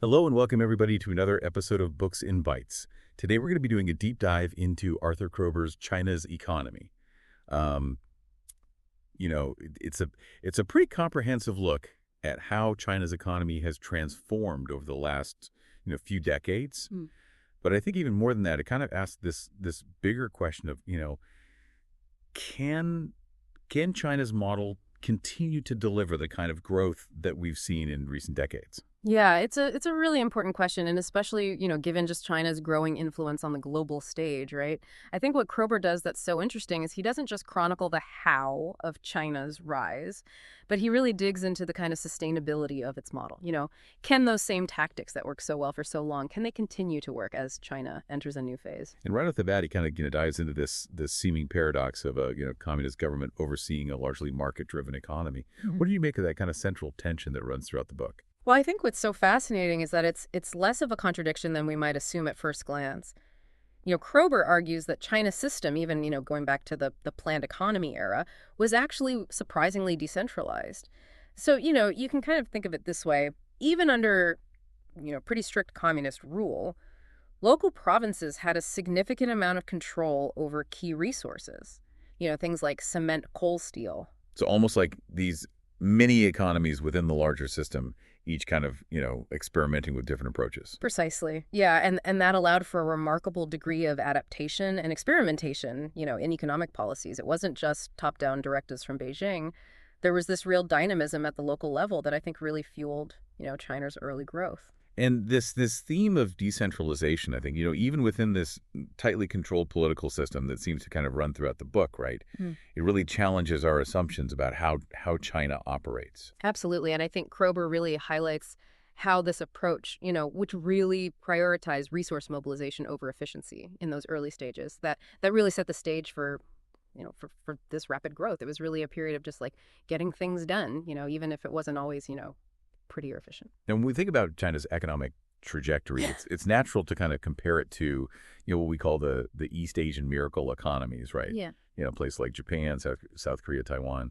Hello and welcome everybody to another episode of Books in Bytes. Today we're going to be doing a deep dive into Arthur Kroeber's China's Economy. Um, it's a pretty comprehensive look at how China's economy has transformed over the last few decades. Mm. But I think even more than that, it kind of asks this bigger question of can China's model continue to deliver the kind of growth that we've seen in recent decades? Yeah, it's a really important question, and especially, given just China's growing influence on the global stage, right? I think what Kroeber does that's so interesting is he doesn't just chronicle the how of China's rise, but he really digs into the kind of sustainability of its model. Can those same tactics that work so well for so long, can they continue to work as China enters a new phase? And right off the bat, he kind of dives into this seeming paradox of a communist government overseeing a largely market-driven economy. Mhm. What do you make of that kind of central tension that runs throughout the book? Well, I think what's so fascinating is that it's less of a contradiction than we might assume at first glance. Kroeber argues that China's system, even, going back to the planned economy era, was actually surprisingly decentralized. So, you can kind of think of it this way. Even under, pretty strict communist rule, local provinces had a significant amount of control over key resources. Things like cement, coal, steel. So almost like these mini economies within the larger system, each kind of, experimenting with different approaches. Precisely. Yeah, and that allowed for a remarkable degree of adaptation and experimentation, in economic policies. It wasn't just top-down directives from Beijing. There was this real dynamism at the local level that I think really fueled, China's early growth. And this theme of decentralization, I think, even within this tightly controlled political system that seems to kind of run throughout the book, right? Mm. It really challenges our assumptions about how China operates. Absolutely. And I think Kroeber really highlights how this approach, which really prioritized resource mobilization over efficiency in those early stages, that really set the stage for for this rapid growth. It was really a period of just like getting things done, even if it wasn't always, pretty or efficient. And when we think about China's economic trajectory, it's natural to kind of compare it to, what we call the East Asian miracle economies, right? Yeah. Places like Japan, South Korea, Taiwan.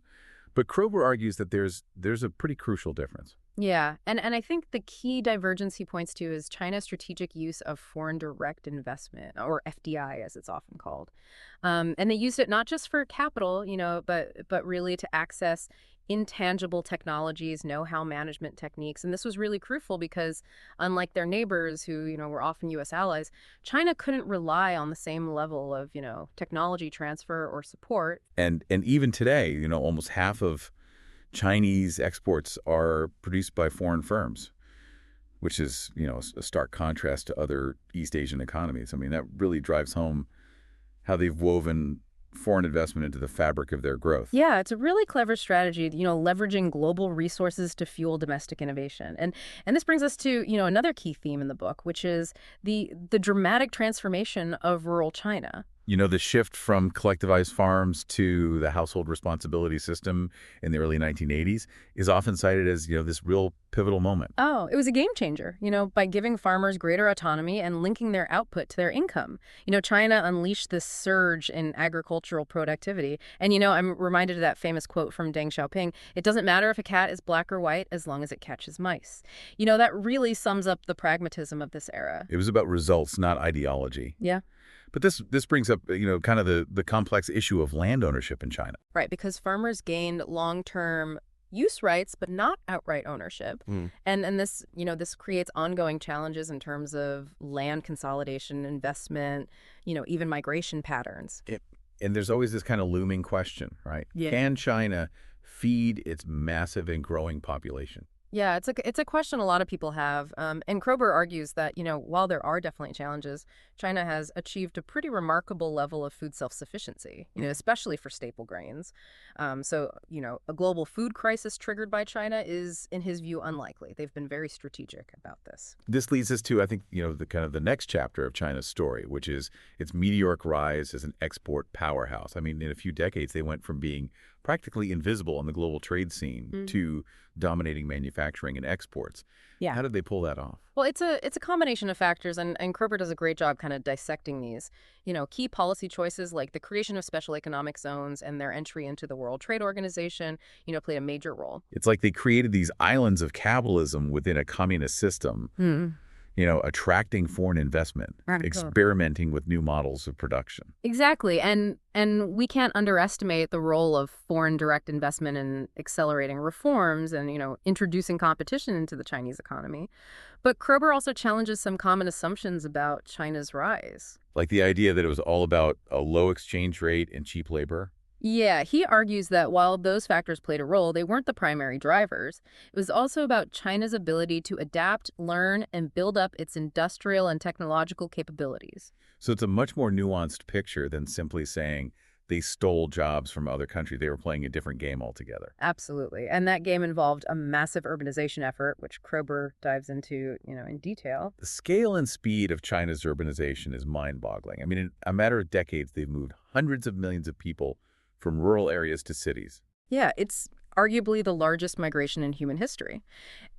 But Kroeber argues that there's a pretty crucial difference. Yeah. And I think the key divergence he points to is China's strategic use of foreign direct investment, or FDI as it's often called. And they used it not just for capital, but really to access intangible technologies, know-how management techniques. And this was really crucial because unlike their neighbors who, were often U.S. allies, China couldn't rely on the same level of, technology transfer or support. And even today, almost half of Chinese exports are produced by foreign firms, which is, a stark contrast to other East Asian economies. I mean, that really drives home how they've woven foreign investment into the fabric of their growth. Yeah, it's a really clever strategy, leveraging global resources to fuel domestic innovation. And this brings us to, another key theme in the book, which is the dramatic transformation of rural China. The shift from collectivized farms to the household responsibility system in the early 1980s is often cited as, this real pivotal moment. Oh, it was a game changer, by giving farmers greater autonomy and linking their output to their income. China unleashed this surge in agricultural productivity. And, I'm reminded of that famous quote from Deng Xiaoping: "It doesn't matter if a cat is black or white as long as it catches mice." That really sums up the pragmatism of this era. It was about results, not ideology. Yeah. But this brings up, kind of the complex issue of land ownership in China. Right, because farmers gained long-term use rights, but not outright ownership. Mm. And this, this creates ongoing challenges in terms of land consolidation, investment, even migration patterns. And there's always this kind of looming question, right? Yeah. Can China feed its massive and growing population? Yeah, it's a question a lot of people have. And Kroeber argues that, while there are definitely challenges, China has achieved a pretty remarkable level of food self-sufficiency, especially for staple grains. So, a global food crisis triggered by China is, in his view, unlikely. They've been very strategic about this. This leads us to, I think, the kind of the next chapter of China's story, which is its meteoric rise as an export powerhouse. I mean, in a few decades, they went from being practically invisible on the global trade scene to dominating manufacturing and exports. Yeah. How did they pull that off? Well, it's a combination of factors, and Kroeber does a great job kind of dissecting these. Key policy choices like the creation of special economic zones and their entry into the World Trade Organization, played a major role. It's like they created these islands of capitalism within a communist system, attracting foreign investment, Right. experimenting with new models of production. Exactly, and we can't underestimate the role of foreign direct investment in accelerating reforms and introducing competition into the Chinese economy. But Kroeber also challenges some common assumptions about China's rise. Like the idea that it was all about a low exchange rate and cheap labor. Yeah, he argues that while those factors played a role, they weren't the primary drivers. It was also about China's ability to adapt, learn, and build up its industrial and technological capabilities. So it's a much more nuanced picture than simply saying they stole jobs from other countries. They were playing a different game altogether. Absolutely. And that game involved a massive urbanization effort, which Kroeber dives into, in detail. The scale and speed of China's urbanization is mind-boggling. I mean, in a matter of decades, they've moved hundreds of millions of people from rural areas to cities. Yeah, it's arguably the largest migration in human history.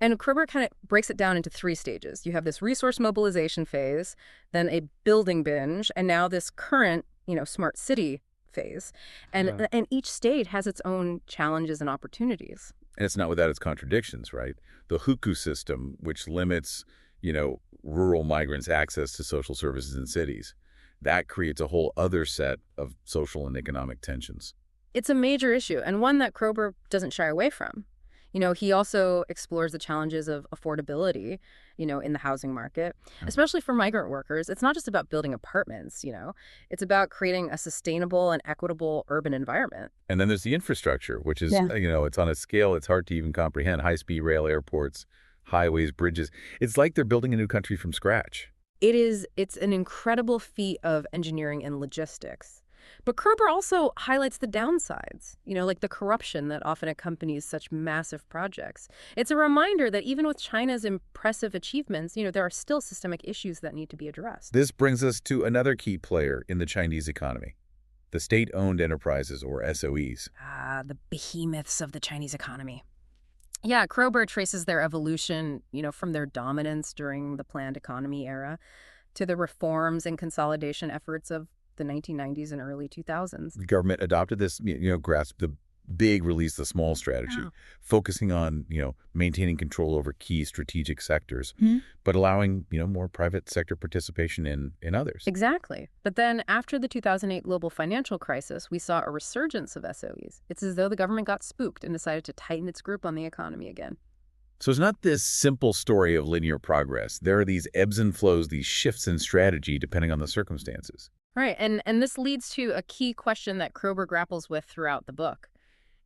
And Kroeber kind of breaks it down into three stages. You have this resource mobilization phase, then a building binge, and now this current, smart city phase. And each stage has its own challenges and opportunities. And it's not without its contradictions, right? The hukou system, which limits, rural migrants' access to social services in cities, that creates a whole other set of social and economic tensions. It's a major issue, and one that Kroeber doesn't shy away from. He also explores the challenges of affordability, in the housing market, especially for migrant workers. It's not just about building apartments, it's about creating a sustainable and equitable urban environment. And then there's the infrastructure, which is, Yeah. It's on a scale it's hard to even comprehend. High-speed rail, airports, highways, bridges. It's like they're building a new country from scratch. It's an incredible feat of engineering and logistics. But Kroeber also highlights the downsides, like the corruption that often accompanies such massive projects. It's a reminder that even with China's impressive achievements, there are still systemic issues that need to be addressed. This brings us to another key player in the Chinese economy, the state-owned enterprises, or SOEs. Ah, the behemoths of the Chinese economy. Yeah, Kroeber traces their evolution, from their dominance during the planned economy era to the reforms and consolidation efforts of the 1990s and early 2000s. The government adopted this, grasped the big release the small strategy, focusing on, maintaining control over key strategic sectors, but allowing, more private sector participation in others. Exactly. But then after the 2008 global financial crisis, we saw a resurgence of SOEs. It's as though the government got spooked and decided to tighten its grip on the economy again. So it's not this simple story of linear progress. There are these ebbs and flows, these shifts in strategy depending on the circumstances. Right. And this leads to a key question that Kroeber grapples with throughout the book.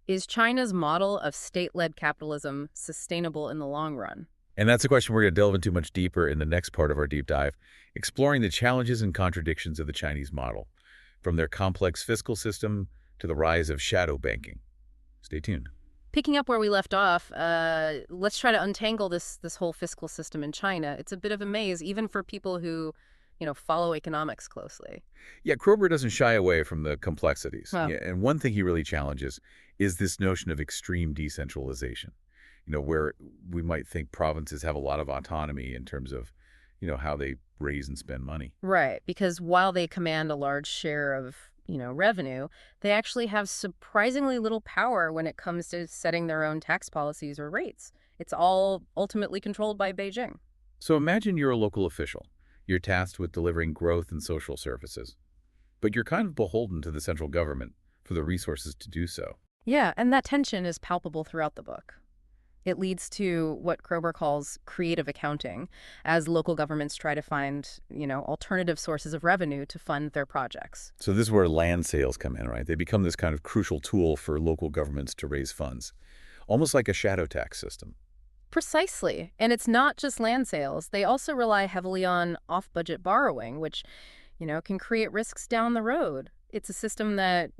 Is China's model of state-led capitalism sustainable in the long run? And that's a question we're going to delve into much deeper in the next part of our deep dive, exploring the challenges and contradictions of the Chinese model, from their complex fiscal system to the rise of shadow banking. Stay tuned. Picking up where we left off, let's try to untangle this whole fiscal system in China. It's a bit of a maze, even for people who, follow economics closely. Yeah, Kroeber doesn't shy away from the complexities. Wow. Yeah, and one thing he really challenges is this notion of extreme decentralization, where we might think provinces have a lot of autonomy in terms of, how they raise and spend money. Right, because while they command a large share of, revenue, they actually have surprisingly little power when it comes to setting their own tax policies or rates. It's all ultimately controlled by Beijing. So imagine you're a local official. You're tasked with delivering growth and social services, but you're kind of beholden to the central government for the resources to do so. Yeah, and that tension is palpable throughout the book. It leads to what Kroeber calls creative accounting, as local governments try to find, alternative sources of revenue to fund their projects. So this is where land sales come in, right? They become this kind of crucial tool for local governments to raise funds, almost like a shadow tax system. Precisely. And it's not just land sales. They also rely heavily on off-budget borrowing, which, can create risks down the road. It's a system that,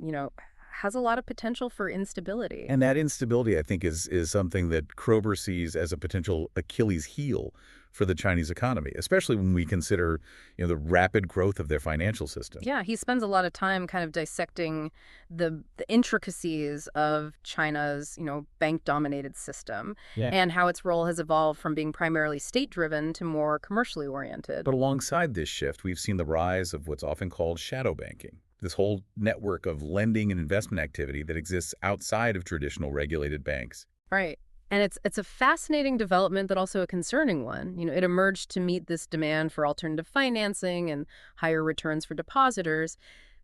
has a lot of potential for instability. And that instability, I think, is something that Kroeber sees as a potential Achilles heel for the Chinese economy, especially when we consider, the rapid growth of their financial system. Yeah, he spends a lot of time kind of dissecting the intricacies of China's, bank-dominated system Yeah. and how its role has evolved from being primarily state-driven to more commercially oriented. But alongside this shift, we've seen the rise of what's often called shadow banking, this whole network of lending and investment activity that exists outside of traditional regulated banks. Right. And it's a fascinating development, but also a concerning one. It emerged to meet this demand for alternative financing and higher returns for depositors,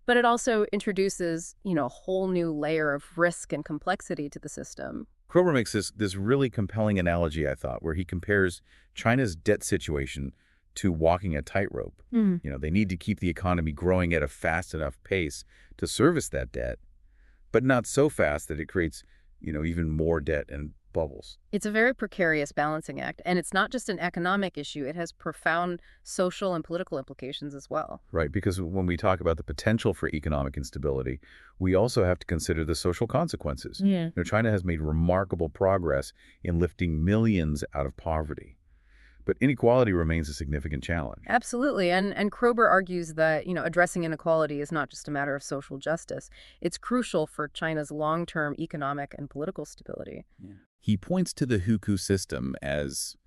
but it also introduces, a whole new layer of risk and complexity to the system. Kroeber makes this really compelling analogy, I thought, where he compares China's debt situation to walking a tightrope. They need to keep the economy growing at a fast enough pace to service that debt, but not so fast that it creates, even more debt and bubbles. It's a very precarious balancing act, and it's not just an economic issue. It has profound social and political implications as well. Right, because when we talk about the potential for economic instability, we also have to consider the social consequences. Yeah. China has made remarkable progress in lifting millions out of poverty, but inequality remains a significant challenge. Absolutely. And Kroeber argues that, addressing inequality is not just a matter of social justice. It's crucial for China's long-term economic and political stability. Yeah. He points to the hukou system as,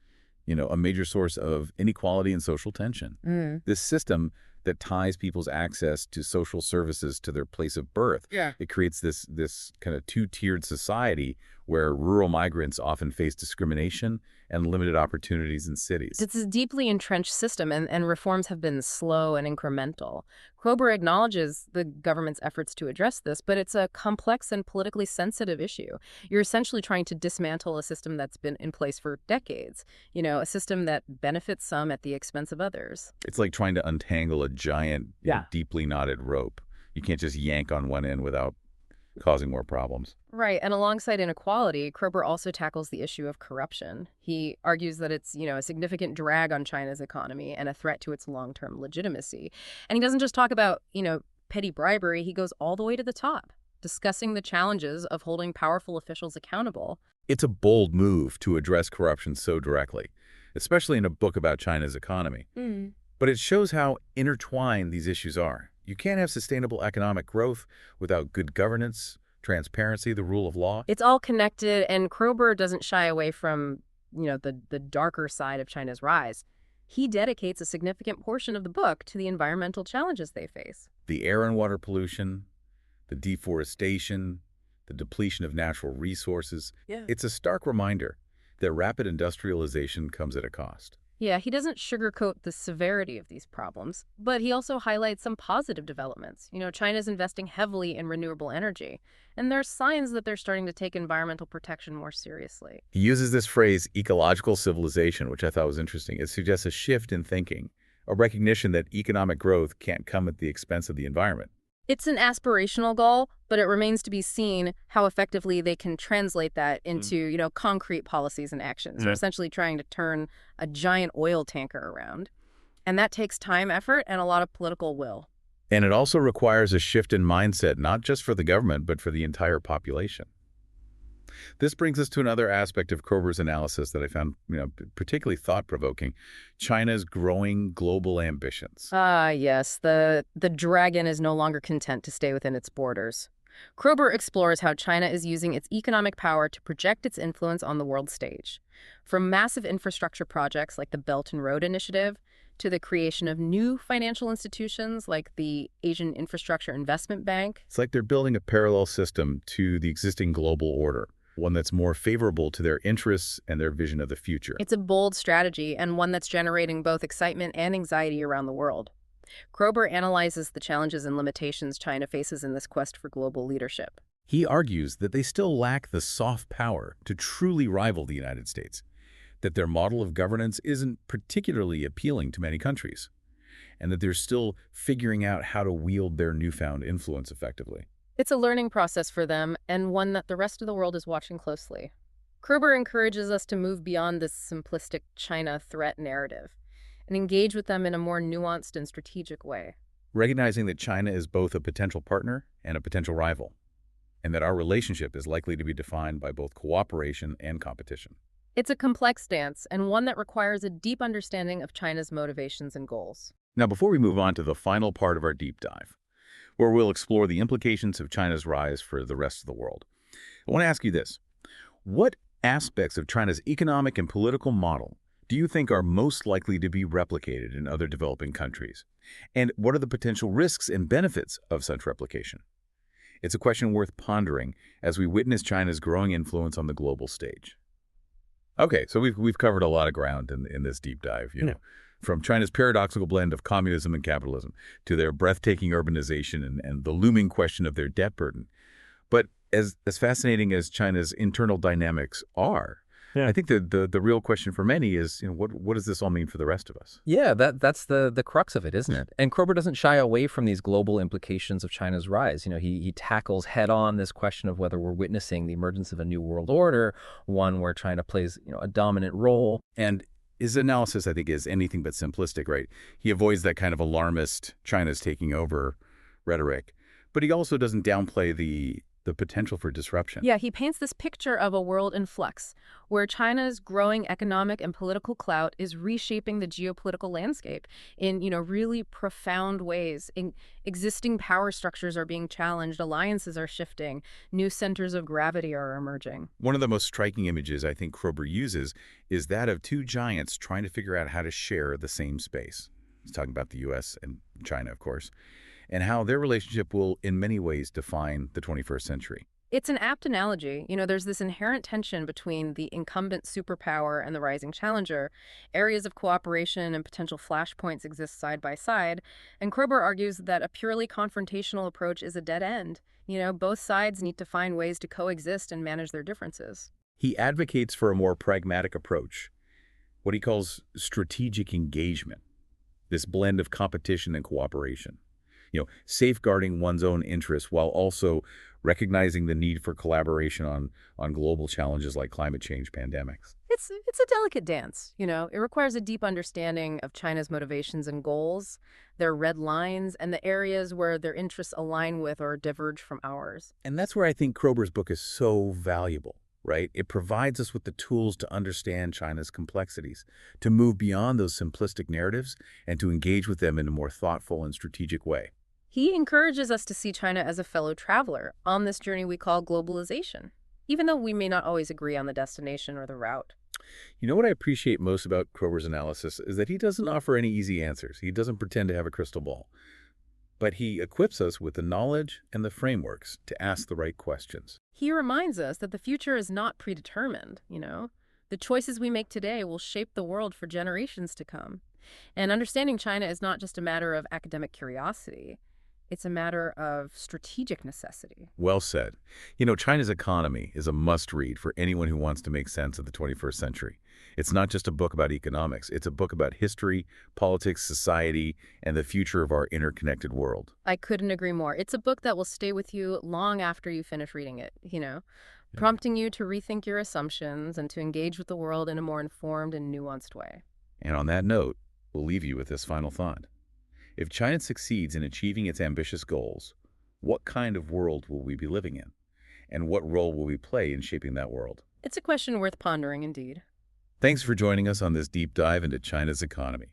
a major source of inequality and social tension. This system that ties people's access to social services to their place of birth. Yeah. It creates this kind of two-tiered society where rural migrants often face discrimination and limited opportunities in cities. It's a deeply entrenched system, and reforms have been slow and incremental. Kroeber acknowledges the government's efforts to address this, but it's a complex and politically sensitive issue. You're essentially trying to dismantle a system that's been in place for decades, a system that benefits some at the expense of others. It's like trying to untangle a giant, deeply knotted rope. You can't just yank on one end without causing more problems. Right, and alongside inequality, Kroeber also tackles the issue of corruption. He argues that it's, a significant drag on China's economy and a threat to its long-term legitimacy. And he doesn't just talk about, petty bribery, he goes all the way to the top, discussing the challenges of holding powerful officials accountable. It's a bold move to address corruption so directly, especially in a book about China's economy. But it shows how intertwined these issues are. You can't have sustainable economic growth without good governance, transparency, the rule of law. It's all connected, and Kroeber doesn't shy away from, the darker side of China's rise. He dedicates a significant portion of the book to the environmental challenges they face. The air and water pollution, the deforestation, the depletion of natural resources. Yeah. It's a stark reminder that rapid industrialization comes at a cost. Yeah, he doesn't sugarcoat the severity of these problems, but he also highlights some positive developments. China's investing heavily in renewable energy, and there's signs that they're starting to take environmental protection more seriously. He uses this phrase, ecological civilization, which I thought was interesting. It suggests a shift in thinking, a recognition that economic growth can't come at the expense of the environment. It's an aspirational goal, but it remains to be seen how effectively they can translate that into, concrete policies and actions. They're essentially trying to turn a giant oil tanker around. And that takes time, effort, and a lot of political will. And it also requires a shift in mindset, not just for the government, but for the entire population. This brings us to another aspect of Kroeber's analysis that I found, particularly thought-provoking: China's growing global ambitions. Ah, yes, the dragon is no longer content to stay within its borders. Kroeber explores how China is using its economic power to project its influence on the world stage. From massive infrastructure projects like the Belt and Road Initiative to the creation of new financial institutions like the Asian Infrastructure Investment Bank. It's like they're building a parallel system to the existing global order, one that's more favorable to their interests and their vision of the future. It's a bold strategy, and one that's generating both excitement and anxiety around the world. Kroeber analyzes the challenges and limitations China faces in this quest for global leadership. He argues that they still lack the soft power to truly rival the United States, that their model of governance isn't particularly appealing to many countries, and that they're still figuring out how to wield their newfound influence effectively. It's a learning process for them, and one that the rest of the world is watching closely. Kroeber encourages us to move beyond this simplistic China threat narrative and engage with them in a more nuanced and strategic way. Recognizing that China is both a potential partner and a potential rival, and that our relationship is likely to be defined by both cooperation and competition. It's a complex dance, and one that requires a deep understanding of China's motivations and goals. Now, before we move on to the final part of our deep dive, where we'll explore the implications of China's rise for the rest of the world, I want to ask you this. What aspects of China's economic and political model do you think are most likely to be replicated in other developing countries? And what are the potential risks and benefits of such replication? It's a question worth pondering as we witness China's growing influence on the global stage. Okay, so we've covered a lot of ground in this deep dive, from China's paradoxical blend of communism and capitalism to their breathtaking urbanization and the looming question of their debt burden. But as fascinating as China's internal dynamics are, Yeah. I think the real question for many is, what does this all mean for the rest of us? Yeah, that's the crux of it, isn't it? And Kroeber doesn't shy away from these global implications of China's rise. He tackles head on this question of whether we're witnessing the emergence of a new world order, one where China plays, a dominant role. And his analysis, I think, is anything but simplistic, right? He avoids that kind of alarmist China's taking over rhetoric, but he also doesn't downplay the potential for disruption. Yeah, he paints this picture of a world in flux, where China's growing economic and political clout is reshaping the geopolitical landscape in, really profound ways. Existing power structures are being challenged, alliances are shifting, new centers of gravity are emerging. One of the most striking images I think Kroeber uses is that of two giants trying to figure out how to share the same space. He's talking about the U.S. and China, of course, and how their relationship will, in many ways, define the 21st century. It's an apt analogy. There's this inherent tension between the incumbent superpower and the rising challenger. Areas of cooperation and potential flashpoints exist side by side, and Kroeber argues that a purely confrontational approach is a dead end. Both sides need to find ways to coexist and manage their differences. He advocates for a more pragmatic approach, what he calls strategic engagement, this blend of competition and cooperation. Safeguarding one's own interests while also recognizing the need for collaboration on global challenges like climate change, pandemics. It's a delicate dance. It requires a deep understanding of China's motivations and goals, their red lines, and the areas where their interests align with or diverge from ours. And that's where I think Kroeber's book is so valuable, right? It provides us with the tools to understand China's complexities, to move beyond those simplistic narratives, and to engage with them in a more thoughtful and strategic way. He encourages us to see China as a fellow traveler on this journey we call globalization, even though we may not always agree on the destination or the route. You know what I appreciate most about Kroeber's analysis is that he doesn't offer any easy answers. He doesn't pretend to have a crystal ball. But he equips us with the knowledge and the frameworks to ask the right questions. He reminds us that the future is not predetermined. The choices we make today will shape the world for generations to come. And understanding China is not just a matter of academic curiosity. It's a matter of strategic necessity. Well said. China's economy is a must-read for anyone who wants to make sense of the 21st century. It's not just a book about economics. It's a book about history, politics, society, and the future of our interconnected world. I couldn't agree more. It's a book that will stay with you long after you finish reading it, prompting you to rethink your assumptions and to engage with the world in a more informed and nuanced way. And on that note, we'll leave you with this final thought. If China succeeds in achieving its ambitious goals, what kind of world will we be living in? And what role will we play in shaping that world? It's a question worth pondering indeed. Thanks for joining us on this deep dive into China's economy.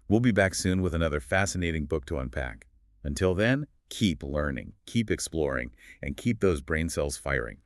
We'll be back soon with another fascinating book to unpack. Until then, keep learning, keep exploring, and keep those brain cells firing.